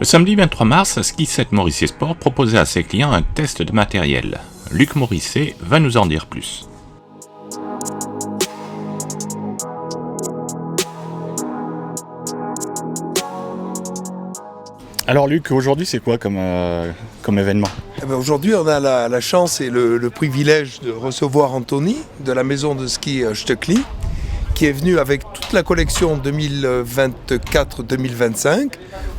Le samedi 23 mars, Ski 7 Morisset Sport proposait à ses clients un test de matériel. Luc Morisset va nous en dire plus. Alors Luc, aujourd'hui c'est quoi comme événement ? Aujourd'hui on a la chance et le privilège de recevoir Anthony de la maison de ski Stöckli qui est venu avec toute la collection 2024-2025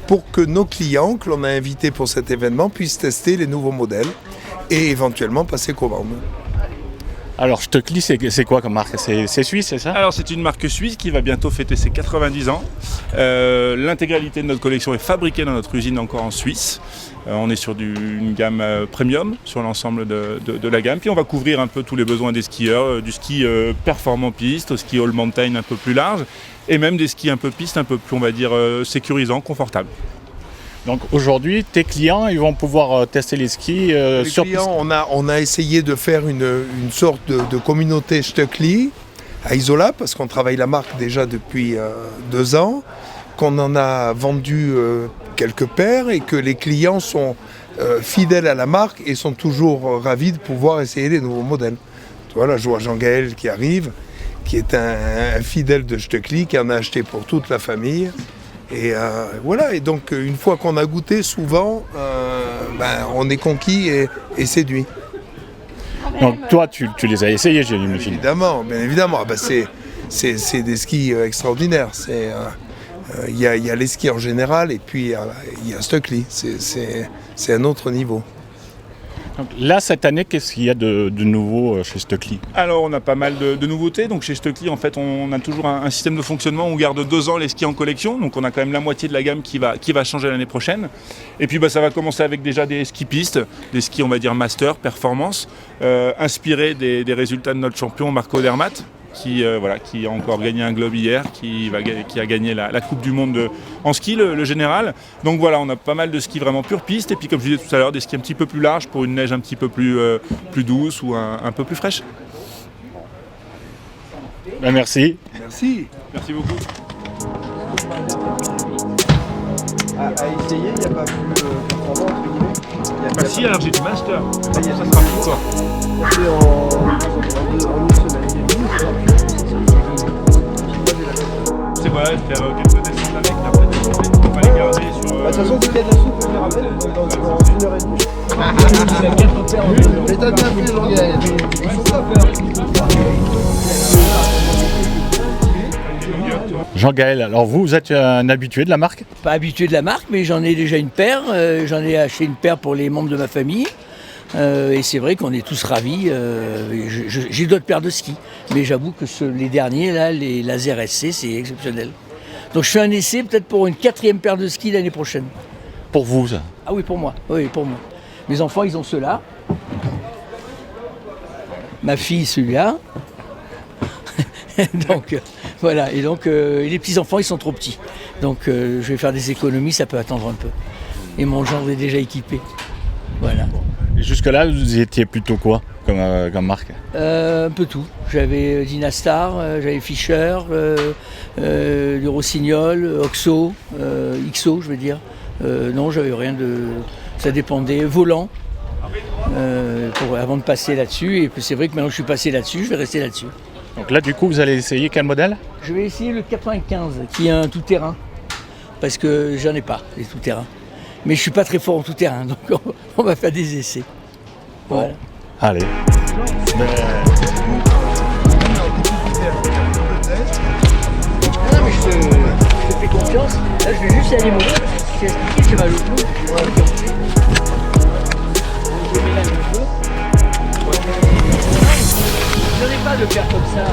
pour que nos clients que l'on a invités pour cet événement puissent tester les nouveaux modèles et éventuellement passer commande. Alors Stöckli c'est quoi comme marque ? C'est suisse, c'est ça ? Alors c'est une marque suisse qui va bientôt fêter ses 90 ans. L'intégralité de notre collection est fabriquée dans notre usine encore en Suisse. On est sur une gamme premium sur l'ensemble de la gamme. Puis on va couvrir un peu tous les besoins des skieurs, du ski performant piste, au ski all mountain un peu plus large, et même des skis un peu piste, un peu plus on va dire sécurisants, confortables. Donc aujourd'hui, tes clients, ils vont pouvoir tester les skis sur piste. On a essayé de faire une sorte de communauté Stöckli à Isola, parce qu'on travaille la marque déjà depuis 2 ans, qu'on en a vendu quelques paires et que les clients sont fidèles à la marque et sont toujours ravis de pouvoir essayer les nouveaux modèles. Voilà, je vois Jean-Gaël qui arrive, qui est un fidèle de Stöckli, qui en a acheté pour toute la famille. Et voilà, et donc une fois qu'on a goûté, souvent, on est conquis et séduit. Donc toi, tu les as essayés, j'imagine. Évidemment, bien évidemment. C'est des skis extraordinaires. Il y a les skis en général et puis il y a Stöckli. C'est un autre niveau. Donc là, cette année, qu'est-ce qu'il y a de nouveau chez Stöckli ? Alors on a pas mal de nouveautés. Donc chez Stöckli, en fait, on a toujours un système de fonctionnement où on garde 2 ans les skis en collection. Donc on a quand même la moitié de la gamme qui va changer l'année prochaine. Et puis ça va commencer avec déjà des skis pistes, des skis on va dire master, performance, inspirés des résultats de notre champion Marco Odermatt, qui a encore gagné un globe hier, qui a gagné la Coupe du Monde en ski, le général. Donc voilà, on a pas mal de skis vraiment pure piste, et puis comme je disais tout à l'heure, des skis un petit peu plus larges pour une neige un petit peu plus douce ou un peu plus fraîche. Merci. Merci. Merci beaucoup. À essayer, il n'y a pas plus performant entre guillemets. Si, alors j'ai du master. Ça sera plus quoi. C'est en une semaine et demie. C'est voilà, faire quelques descentes avec, après descendre, on va les garder sur... De toute façon, dès qu'il y a de la soupe, je les ramène dans 1h30. Mais t'as bien fait, Jean-Gaël. Il faut pas peur. Jean-Gaël, alors vous êtes un habitué de la marque ? Pas habitué de la marque, mais j'en ai déjà une paire. J'en ai acheté une paire pour les membres de ma famille. Et c'est vrai qu'on est tous ravis. J'ai d'autres paires de ski. Mais j'avoue que les derniers, là, les Laser SC, c'est exceptionnel. Donc je fais un essai peut-être pour une 4e paire de ski l'année prochaine. Pour vous, ça ? Ah oui, pour moi. Oui, pour moi. Mes enfants, ils ont ceux-là. Ma fille, celui-là. Donc voilà, et donc les petits-enfants ils sont trop petits, donc je vais faire des économies, ça peut attendre un peu. Et mon gendre est déjà équipé. Voilà. Et jusque-là, vous étiez plutôt quoi comme marque ? Un peu tout. J'avais Dynastar, j'avais Fischer, du Rossignol, Oxo, XO je veux dire. Non, j'avais rien de... Ça dépendait. Volant, avant de passer là-dessus, et puis c'est vrai que maintenant que je suis passé là-dessus, je vais rester là-dessus. Donc là, du coup, vous allez essayer quel modèle ? Je vais essayer le 95, qui est un tout-terrain, parce que j'en ai pas, les tout-terrains. Mais je suis pas très fort en tout-terrain, donc on va faire des essais. Voilà. Allez. Non, mais je te fais confiance. Là, je vais juste aller monter, parce que c'est expliqué, j'ai mal au cou. Je mets là le feu. Je n'ai pas de faire comme ça.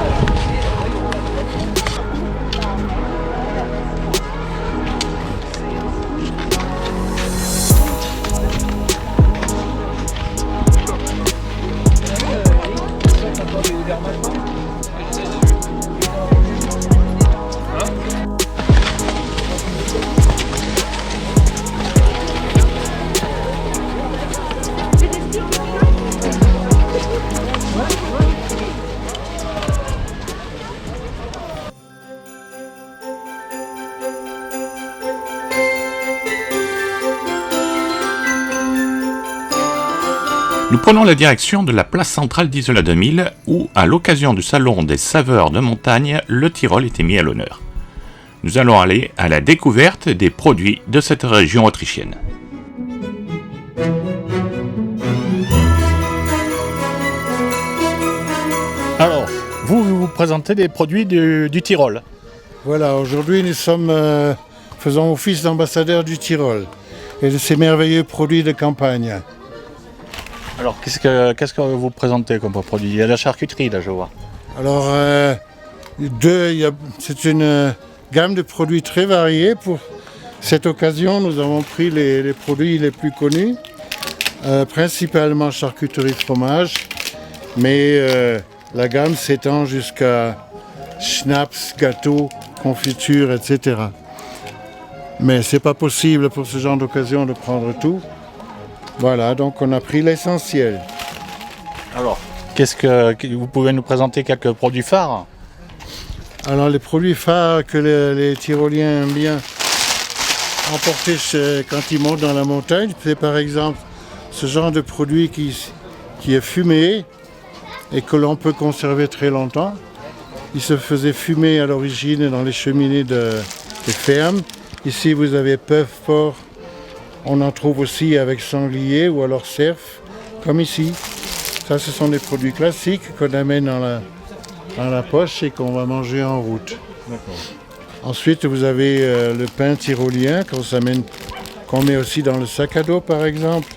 Nous prenons la direction de la place centrale d'Isola 2000 où, à l'occasion du salon des saveurs de montagne, le Tyrol était mis à l'honneur. Nous allons aller à la découverte des produits de cette région autrichienne. Alors, vous présentez des produits du Tyrol. Voilà, aujourd'hui nous faisons office d'ambassadeur du Tyrol et de ces merveilleux produits de campagne. Alors, qu'est-ce que vous présentez comme produit? Il y a de la charcuterie, là, je vois. Alors, c'est une gamme de produits très variés. Pour cette occasion, nous avons pris les produits les plus connus, principalement charcuterie fromage, mais la gamme s'étend jusqu'à schnapps, gâteaux, confitures, etc. Mais c'est pas possible pour ce genre d'occasion de prendre tout. Voilà, donc on a pris l'essentiel. Alors, vous pouvez nous présenter quelques produits phares? Alors les produits phares que les Tyroliens aiment bien emporter quand ils montent dans la montagne, c'est par exemple ce genre de produit qui est fumé et que l'on peut conserver très longtemps. Il se faisait fumer à l'origine dans les cheminées des fermes. Ici vous avez bœuf, porc. On en trouve aussi avec sanglier ou alors cerf, comme ici. Ça, ce sont des produits classiques qu'on amène dans la poche et qu'on va manger en route. D'accord. Ensuite, vous avez le pain tyrolien qu'on met aussi dans le sac à dos, par exemple.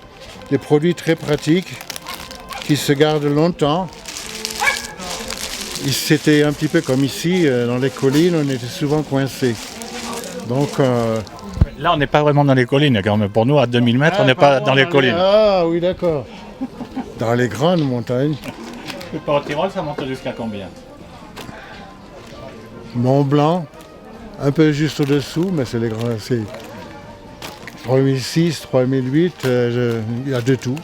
Des produits très pratiques qui se gardent longtemps. C'était un petit peu comme ici, dans les collines, on était souvent coincés. Donc, là, on n'est pas vraiment dans les collines, quand même. Pour nous, à 2000 mètres, on n'est pas dans les collines. Ah oui, d'accord. Dans les grandes montagnes. Le port Tyrol, ça monte jusqu'à combien? Mont Blanc, un peu juste au-dessous, mais c'est les grands. C'est 3006, 3008, il y a de tout.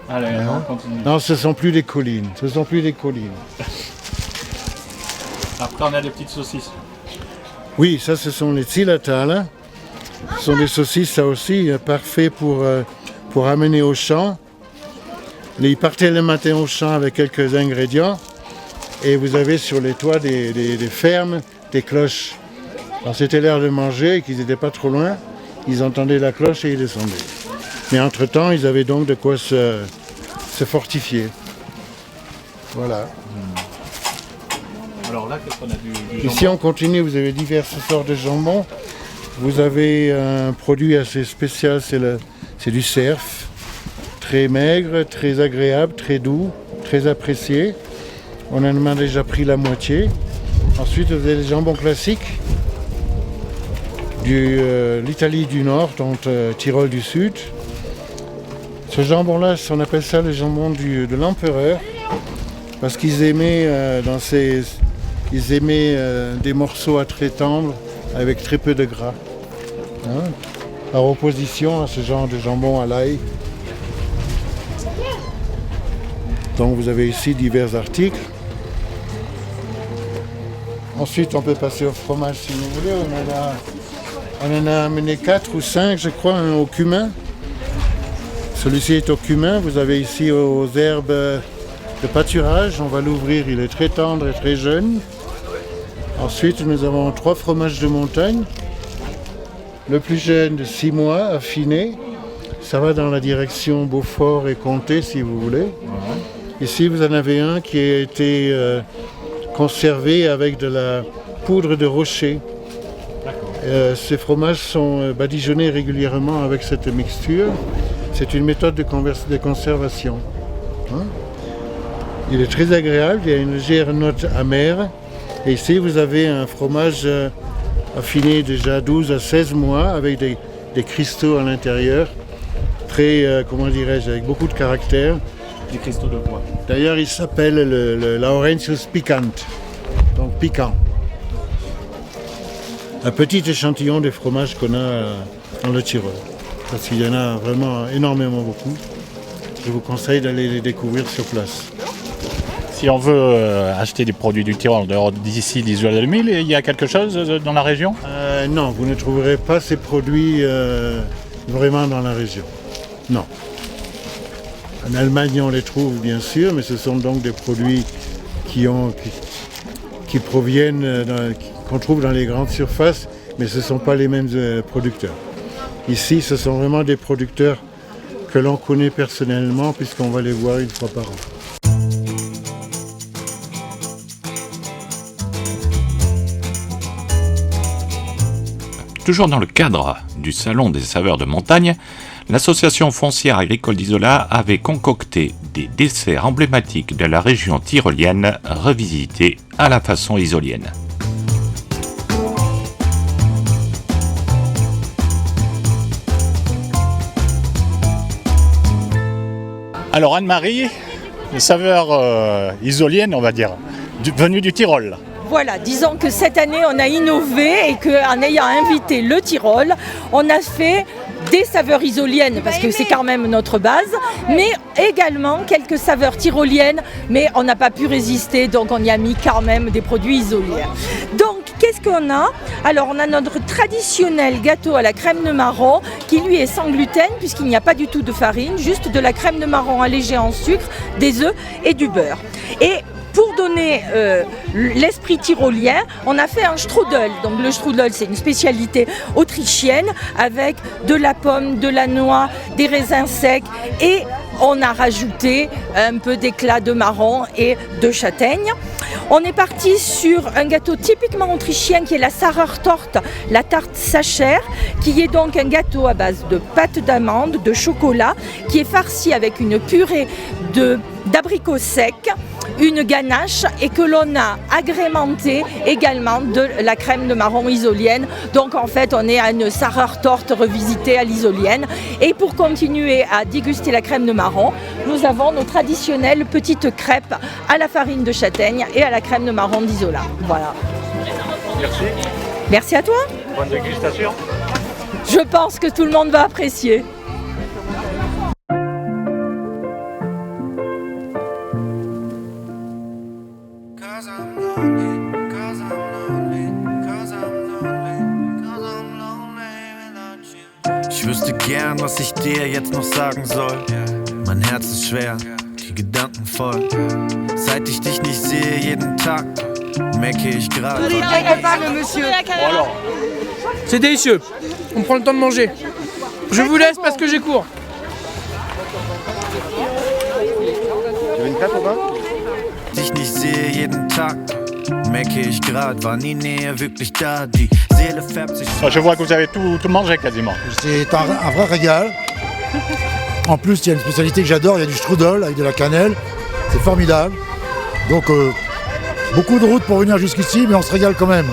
Allez, on continue. Non, ce ne sont plus des collines. Ce sont plus des collines. Après, on a des petites saucisses. Oui, ça, ce sont les Zillertaler. Ce sont des saucisses, ça aussi, parfait pour amener au champ. Ils partaient le matin au champ avec quelques ingrédients. Et vous avez sur les toits des fermes des cloches. Alors c'était l'heure de manger et qu'ils n'étaient pas trop loin. Ils entendaient la cloche et ils descendaient. Mais entre-temps, ils avaient donc de quoi se fortifier. Voilà. Alors là, qu'est-ce qu'on a du jambon? Ici, on continue, vous avez diverses sortes de jambon. Vous avez un produit assez spécial, c'est du cerf. Très maigre, très agréable, très doux, très apprécié. On en a déjà pris la moitié. Ensuite, vous avez les jambons classiques de l'Italie du Nord, donc Tyrol du Sud. Ce jambon-là, on appelle ça le jambon de l'empereur, parce qu'ils aimaient, des morceaux à très tendres avec très peu de gras. Hein, par opposition à ce genre de jambon à l'ail. Donc vous avez ici divers articles. Ensuite, on peut passer au fromage si vous voulez. On en a amené 4 ou 5, je crois, au cumin. Celui-ci est au cumin. Vous avez ici aux herbes de pâturage. On va l'ouvrir, il est très tendre et très jeune. Ensuite, nous avons 3 fromages de montagne. Le plus jeune de 6 mois, affiné. Ça va dans la direction Beaufort et Comté, si vous voulez. Ici, vous en avez un qui a été conservé avec de la poudre de rocher. Ces fromages sont badigeonnés régulièrement avec cette mixture. C'est une méthode de conservation. Hein? Il est très agréable, il y a une légère note amère. Et ici, vous avez un fromage affiné déjà 12 à 16 mois avec des cristaux à l'intérieur. Très, avec beaucoup de caractère. Des cristaux de bois. D'ailleurs, il s'appelle le Laurentius piquant, donc piquant. Un petit échantillon des fromages qu'on a dans le Tyrol. Parce qu'il y en a vraiment énormément beaucoup. Je vous conseille d'aller les découvrir sur place. Si on veut acheter des produits du Tyrol dehors d'ici, d'Isola 2000, il y a quelque chose dans la région? Non, vous ne trouverez pas ces produits vraiment dans la région. Non. En Allemagne, on les trouve bien sûr, mais ce sont donc des produits qui proviennent, qu'on trouve dans les grandes surfaces, mais ce ne sont pas les mêmes producteurs. Ici, ce sont vraiment des producteurs que l'on connaît personnellement, puisqu'on va les voir une fois par an. Toujours dans le cadre du Salon des saveurs de montagne, l'association foncière agricole d'Isola avait concocté des desserts emblématiques de la région tyrolienne revisités à la façon isolienne. Alors Anne-Marie, les saveurs isoliennes, on va dire, venues du Tyrol. Voilà, disons que cette année on a innové et qu'en ayant invité le Tyrol, on a fait des saveurs isoliennes parce que c'est quand même notre base, mais également quelques saveurs tyroliennes, mais on n'a pas pu résister, donc on y a mis quand même des produits isolés. Donc qu'est-ce qu'on a? Alors on a notre traditionnel gâteau à la crème de marron qui lui est sans gluten puisqu'il n'y a pas du tout de farine, juste de la crème de marron allégée en sucre, des œufs et du beurre. Et pour donner l'esprit tyrolien, on a fait un strudel. Donc le strudel, c'est une spécialité autrichienne avec de la pomme, de la noix, des raisins secs et on a rajouté un peu d'éclat de marron et de châtaigne. On est parti sur un gâteau typiquement autrichien qui est la Sarertorte, la tarte Sacher, qui est donc un gâteau à base de pâte d'amande, de chocolat, qui est farci avec une purée d'abricots secs, une ganache et que l'on a agrémenté également de la crème de marron isolienne. Donc en fait on est à une Sarertorte revisitée à l'isolienne. Et pour continuer à déguster la crème de marron, nous avons nos traditionnelles petites crêpes à la farine de châtaigne et à la crème de marron d'Isola. Voilà. Merci. Merci à toi. Bonne dégustation. Je pense que tout le monde va apprécier. Ich wüsste gern, was ich dir jetzt noch sagen soll. Mein Herz ist schwer, die Gedanken voll. Seit ich dich nicht sehe, jeden Tag, merke ich gerade. C'est délicieux. On prend le temps de manger. Je vous laisse parce que j'ai cours. Tu veux une crêpe ou pas? Dich nicht sehe jeden Tag, merke ich grad, war nie Nähe wirklich da. Die Seele färbt sich. Je vois que vous avez tout mangé quasiment. C'est un vrai régal. En plus, il y a une spécialité que j'adore, il y a du strudel avec de la cannelle. C'est formidable. Donc, beaucoup de route pour venir jusqu'ici, mais on se régale quand même.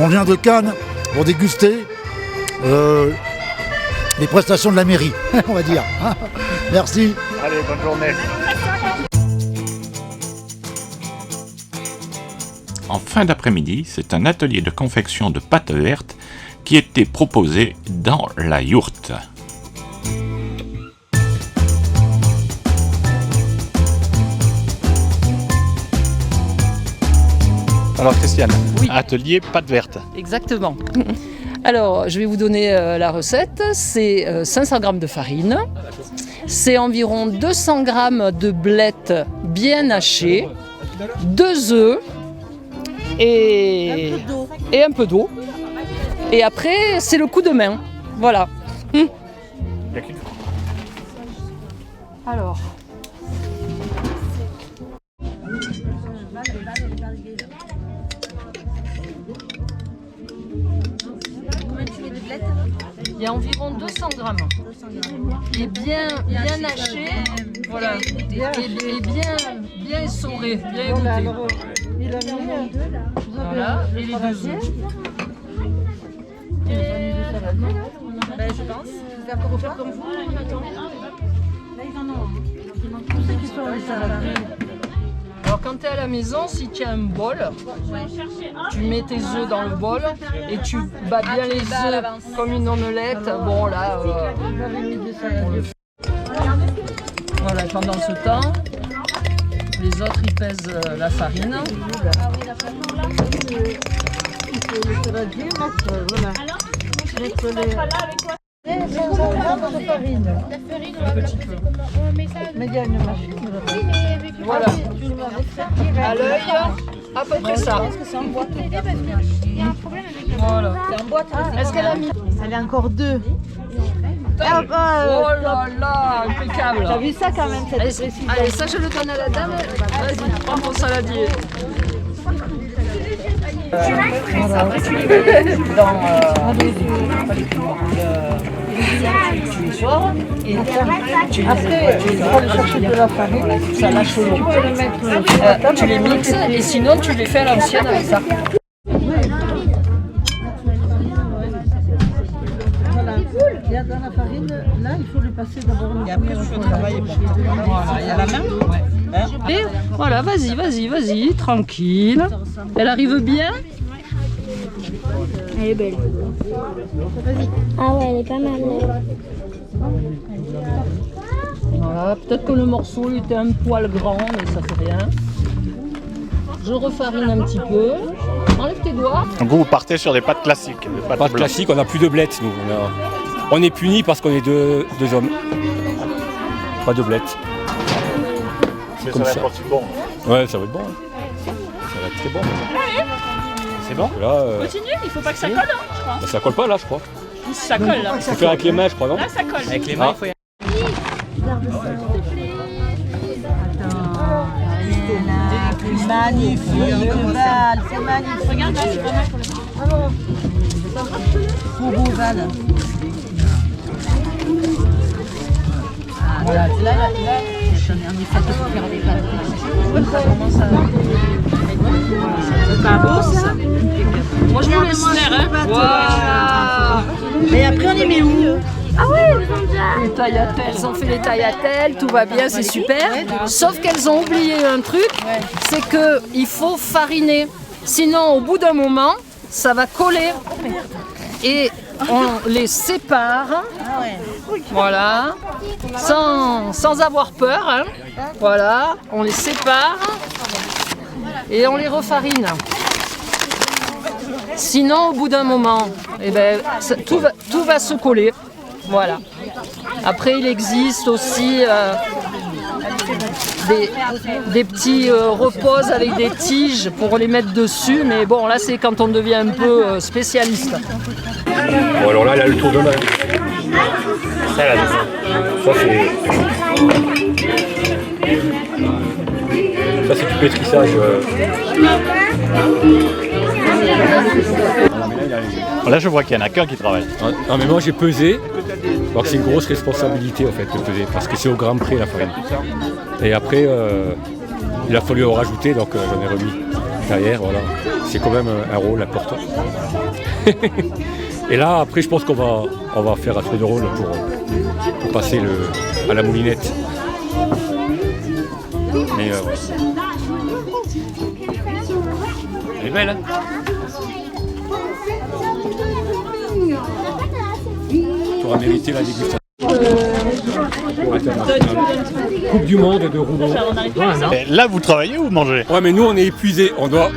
On vient de Cannes pour déguster les prestations de la mairie, on va dire. Merci. Allez, bonne journée. En fin d'après-midi, c'est un atelier de confection de pâte verte qui était proposé dans la yourte. Alors Christiane, Oui. atelier pâte verte. Exactement. Alors, je vais vous donner la recette. C'est 500 g de farine. C'est environ 200 g de blettes bien hachées, 2 œufs et un peu d'eau. Et après, c'est le coup de main. Voilà. Alors. Il y a environ 200 grammes. Il est bien haché, voilà, et bien essoré, bien égoutté. Voilà, et les 2 œufs. Je pense. Vous avez encore faire comme vous, Nathan? Là, ils en ont. Tous ceux qui sont les salades. Alors quand tu es à la maison, si tu as un bol, tu mets tes œufs dans le bol et tu bats bien les œufs comme une omelette. Bon là, on le fait. Voilà, pendant ce temps, les autres ils pèsent la farine. Voilà. À l'œil, à peu près ça. Voilà. Est-ce qu'elle a mis? Elle a encore 2. Oh là là, impeccable. T'as vu ça quand même, cette Allez, ça je le donne à la dame. Vas-y, prends ton saladier. Et après, tu vas aller chercher de la farine, ça lâche l'eau. Tu peux les mettre, tu les mixes et sinon tu les fais à l'ancienne avec ça. Il y a dans la farine, là, il faut le passer d'abord. Et après, tu peux travailler pour toi. Voilà, il y a la main. Ouais. Et voilà, vas-y, tranquille. Elle arrive bien. Elle est belle. Ah ouais, elle est pas mal. Voilà, peut-être que le morceau il était un poil grand, mais ça fait rien. Je refarine un petit peu. Enlève tes doigts. Donc vous partez sur des pâtes classiques. Pâtes classiques, on n'a plus de blettes, nous. On est punis parce qu'on est deux hommes. Pas de blettes. Mais ça va être aussi bon. Ouais, ça va être bon. Ça va être très bon. C'est bon là, Continue, il faut pas que ça colle, hein, je crois. Bah, ça colle pas là, je crois. Ça colle là. C'est faire avec les mains, je crois, non? Là, ça colle. Avec les mains, il faut y Magnifique, Val, c'est magnifique. Regarde, là, je prends mal pour le Trop beau, Val. Voilà, là, j'en ai en effet de faire des pâtes. Ça commence à... C'est pas beau, ça? Moi, je vous laisse faire, hein. Voilà. Mais après, on les met où? Ah oui, les taillatelles, elles ont fait les taillatelles, tout va bien, c'est super. Sauf qu'elles ont oublié un truc, c'est qu'il faut fariner. Sinon, au bout d'un moment, ça va coller. Et on les sépare, voilà, sans avoir peur. Hein. Voilà, on les sépare et on les refarine. Sinon, au bout d'un moment, eh ben, tout va se coller. Voilà. Après, il existe aussi des petits reposes avec des tiges pour les mettre dessus, mais bon, là, c'est quand on devient un peu spécialiste. Bon, alors là, il a le tour de main. Ça, là, ça c'est du pétrissage. Là, je vois qu'il y en a qu'un qui travaille. Ah, mais moi, j'ai pesé. Donc, c'est une grosse responsabilité, en fait, de peser, parce que c'est au gramme près, la farine. Et après, il a fallu en rajouter, donc j'en ai remis derrière, voilà. C'est quand même un rôle important. Et là, après, je pense qu'on va faire un tour de rôle pour passer à la moulinette. Mais elle est belle, hein? Tu auras mérité la dégustation. Coupe du monde de rouleau. Et là, vous travaillez ou vous mangez? Ouais, mais nous, on est épuisés. On doit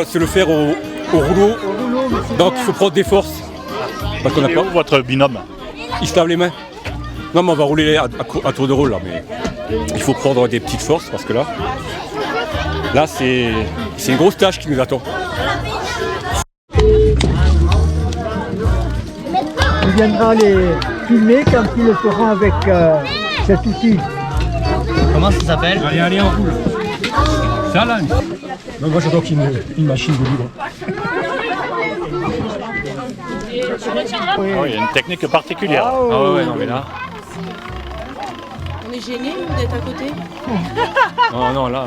se le faire au rouleau. Donc, il faut prendre des forces. Parce qu'on a pas. Où votre binôme? Il se lave les mains. Non, mais on va rouler à tour de rôle, là. Mais il faut prendre des petites forces, parce que là, c'est une grosse tâche qui nous attend. Il viendra les filmer quand ils le feront avec cet outil. Comment ça s'appelle? Allez en roule. Ça là. Non, moi j'adore une machine de libre. Oui, il y a une technique particulière. Ah ouais, non mais là. On est gênés, nous, d'être à côté? Non, là.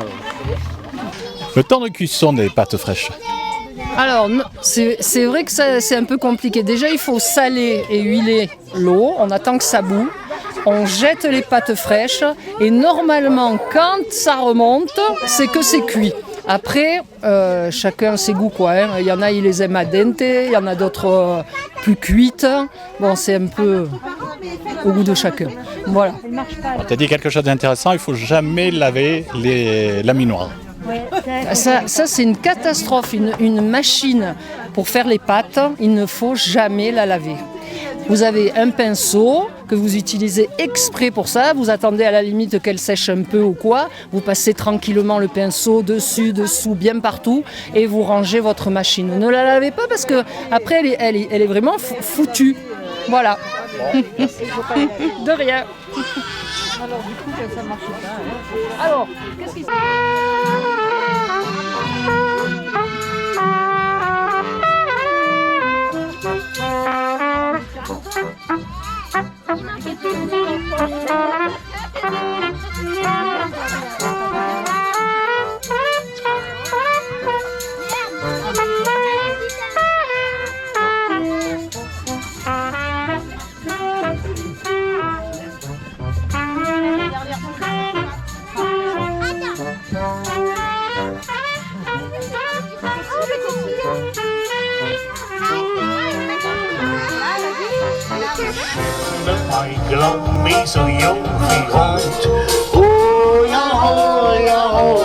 Le temps de cuisson des pâtes fraîches. Alors, c'est vrai que c'est un peu compliqué. Déjà, il faut saler et huiler l'eau. On attend que ça bout. On jette les pâtes fraîches. Et normalement, quand ça remonte, c'est que c'est cuit. Après, chacun ses goûts, quoi. Hein. Il y en a, ils les aiment à dente. Il y en a d'autres plus cuites. Bon, c'est un peu au goût de chacun. Voilà. Tu as dit quelque chose d'intéressant, il ne faut jamais laver les laminoirs. Ça c'est une catastrophe. Une machine pour faire les pâtes, il ne faut jamais la laver. Vous avez un pinceau que vous utilisez exprès pour ça. Vous attendez à la limite qu'elle sèche un peu ou quoi. Vous passez tranquillement le pinceau dessus, dessous, bien partout et vous rangez votre machine. Ne la lavez pas parce que après elle est vraiment foutue. Voilà. De rien. Alors du coup, ça marche pas. Hein. Alors, qu'est-ce qui se passe ? Glaub mich so jung wie heute. Oh ja, oh.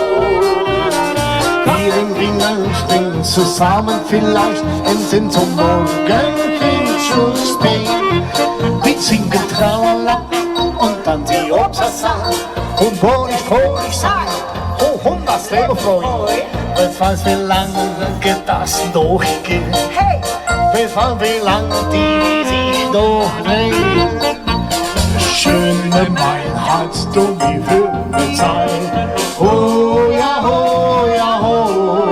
Ihren Ringen stehen zusammen vielleicht und sind zum Morgen schon spät. Wir singen Tralala und dann die Obsassa. Und wo ich sag, oh, das Leben Freund. Wer weiß, wie lange das durchgeht. Wer weiß, wie lange die sich durchdreht. Schöne mein Herz, du mir für Zeit. Oh ja, oh ja, oh.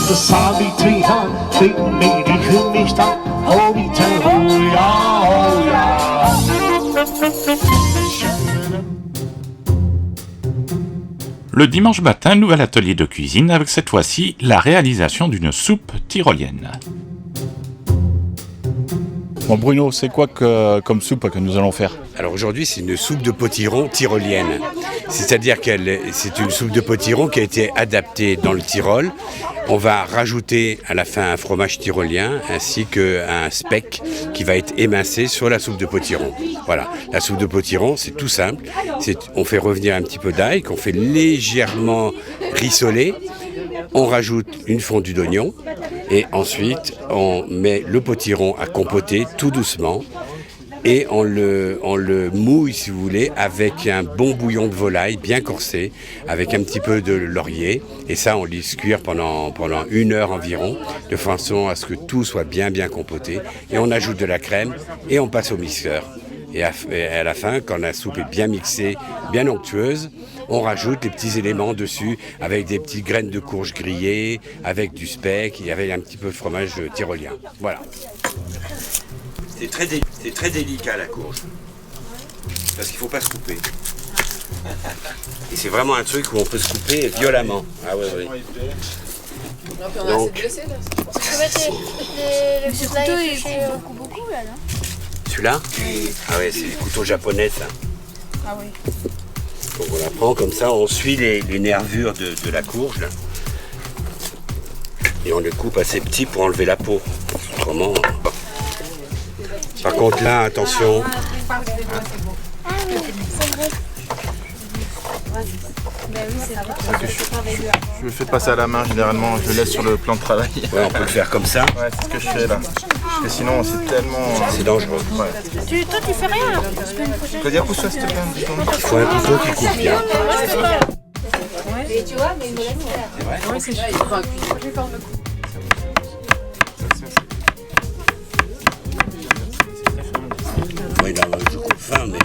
Das Savitri-Han, bitten mir die König da. Oh, bitte, oh ja, oh ja. Le dimanche matin, nouvel atelier de cuisine avec cette fois-ci la réalisation d'une soupe tyrolienne. Bon Bruno, c'est quoi comme soupe que nous allons faire? Alors aujourd'hui, c'est une soupe de potiron tyrolienne. C'est-à-dire que c'est une soupe de potiron qui a été adaptée dans le Tyrol. On va rajouter à la fin un fromage tyrolien ainsi qu'un speck qui va être émincé sur la soupe de potiron. Voilà, la soupe de potiron, c'est tout simple. On fait revenir un petit peu d'ail qu'on fait légèrement rissoler. On rajoute une fondue d'oignon et ensuite on met le potiron à compoter tout doucement et on le mouille, si vous voulez, avec un bon bouillon de volaille bien corsé, avec un petit peu de laurier. Et ça, on laisse cuire pendant 1 heure environ, de façon à ce que tout soit bien compoté. Et on ajoute de la crème et on passe au mixeur. Et à la fin, quand la soupe est bien mixée, bien onctueuse, on rajoute les petits éléments dessus avec des petites graines de courge grillées, avec du speck et avec un petit peu de fromage tyrolien. Voilà. C'est très délicat la courge, parce qu'il ne faut pas se couper. Et c'est vraiment un truc où on peut se couper violemment. Ah ouais, oui. Donc, Le couteau, il coupe beaucoup là, non? celui-là? Ah ouais, c'est les couteaux japonais, ça. Ah oui. Donc on la prend comme ça, on suit les nervures de la courge. Là. Et on le coupe assez petit pour enlever la peau. Autrement. Par contre là, attention. Je le fais passer à la main généralement, je le laisse sur le plan de travail. Ouais, on peut le faire comme ça. Ouais, c'est ce que je fais là. Parce que sinon c'est tellement... C'est dangereux. Ouais. Toi tu fais rien alors? Tu peux dire pousse-toi s'il te plaît. Il faut un couteau qui coupe bien. Et tu vois, mais il me laisse faire. C'est vrai? Ouais, c'est juste. Je vais faire le coup. Oui, là, je coupe fin, mais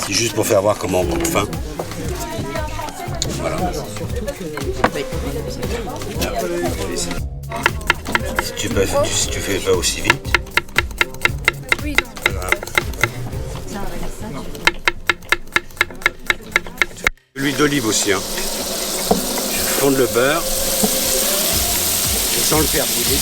c'est juste pour faire voir comment on coupe fin. Voilà. Si tu fais pas aussi vite. Oui, L'huile d'olive aussi. Hein. Je fonde le beurre. Sans le faire brûler.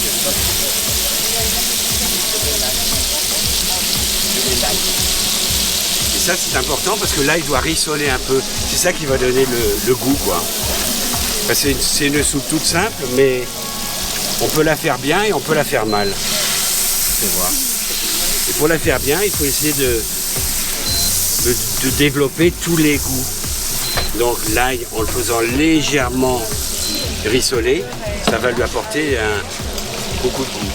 Et ça c'est important parce que là il doit rissoler un peu. C'est ça qui va donner le goût quoi. Parce que c'est une soupe toute simple mais on peut la faire bien et on peut la faire mal. Faut voir. Et pour la faire bien il faut essayer de développer tous les goûts. Donc l'ail en le faisant légèrement rissoler, ça va lui apporter beaucoup de goût.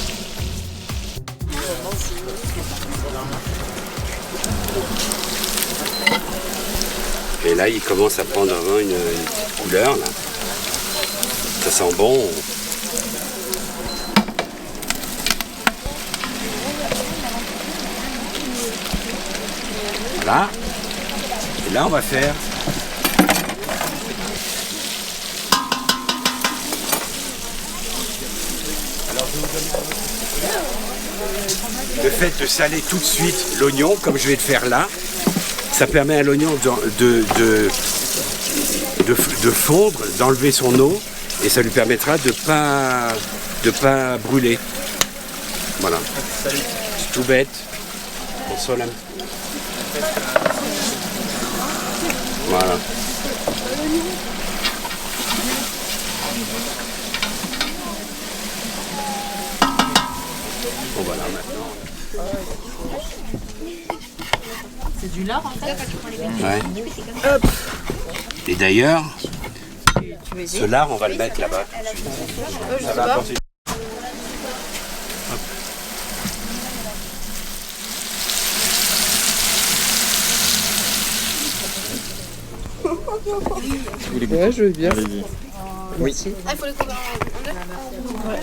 Et là, il commence à prendre vraiment une couleur. Là. Ça sent bon. Voilà. Et là, on va faire le fait de saler tout de suite l'oignon, comme je vais le faire là, ça permet à l'oignon de fondre, d'enlever son eau, et ça lui permettra de pas brûler. Voilà. C'est tout bête. On sole un petit peu. Voilà. Bon voilà maintenant. C'est du lard en fait. Ouais. Hop. Et d'ailleurs, ce lard on va le mettre là-bas. Je Ça sais va pas. apporter. Ouais, je veux bien. Oui. Ah, il faut les couper en deux. Ouais,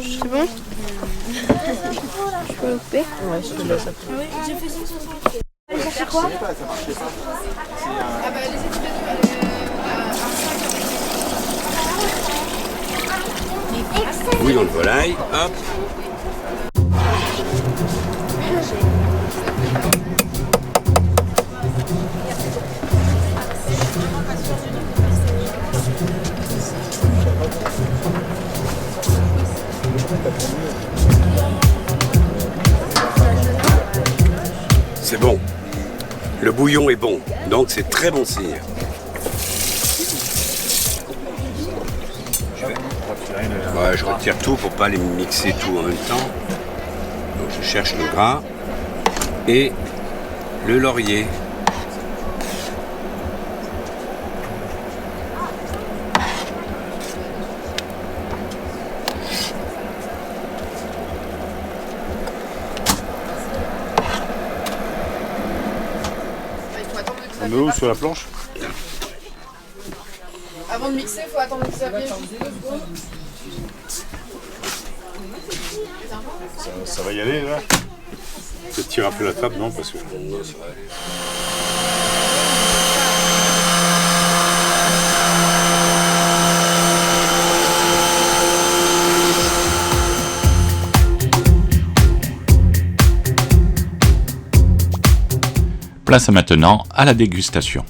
c'est bon. Je peux le couper? Ouais, je te laisse. Oui, j'ai fait ça. Allez chercher quoi? Ah bah les Bouillon de volaille, hop. C'est bon. Le bouillon est bon, donc c'est très bon signe. Ouais, je retire tout pour pas les mixer tout en même temps. Donc je cherche le gras et le laurier. On met où sur la planche? Avant de mixer, il faut attendre que ça vienne juste 2 secondes. Ça va y aller là? Peut-être tirer un peu la table, non? Parce que... Place maintenant à la dégustation.